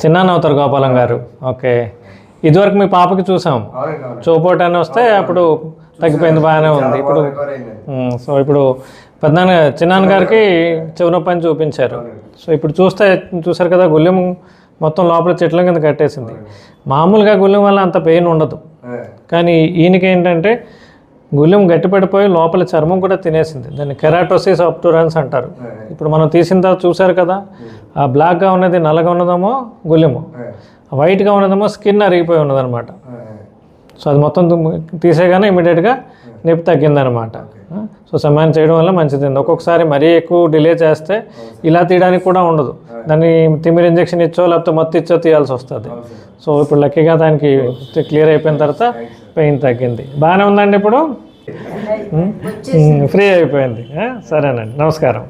చిన్నాన్న అవుతారు గోపాలం గారు. ఓకే, ఇదివరకు మీ పాపకి చూసాం చూపోటు అని వస్తే అప్పుడు తగ్గిపోయింది, బాగానే ఉంది ఇప్పుడు. సో ఇప్పుడు పెద్దనాన్న చిన్నాన్న గారికి చెవి నొప్పి అని చూపించారు. సో ఇప్పుడు చూసారు కదా, గుళ్ళెం మొత్తం లోపల చెట్ల కింద కట్టేసింది. మామూలుగా గుళ్ళెం వల్ల అంత పెయిన్ ఉండదు, కానీ ఈయనకి ఏంటంటే గుళ్ళెం గట్టిపడిపోయి లోపల చర్మం కూడా తినేసింది. దాన్ని కెరాటోసిస్ అబ్టూరెన్స్ అంటారు. ఇప్పుడు మనం తీసిన తర్వాత చూసారు కదా, ఆ బ్లాక్గా ఉన్నది నల్లగా ఉన్నదేమో గుళ్ళెము, వైట్గా ఉన్నదేమో స్కిన్ అరిగిపోయి ఉన్నదనమాట. సో అది మొత్తం తీసేగానే ఇమీడియట్గా నొప్పి తగ్గిందనమాట. సో సమయం చేయడం వల్ల మంచిది. ఒక్కొక్కసారి మరీ ఎక్కువ డిలే చేస్తే ఇలా తీయడానికి కూడా ఉండదు, దాన్ని తిమ్మిరి ఇంజెక్షన్ ఇచ్చో లేకపోతే మత్తు ఇచ్చో తీయాల్సి వస్తుంది. సో ఇప్పుడు లక్కీగా దానికి క్లియర్ అయిపోయిన తర్వాత పెయిన్ తగ్గింది, బాగానే ఉందండి ఇప్పుడు, ఫ్రీ అయిపోయింది. సరేనండి, నమస్కారం.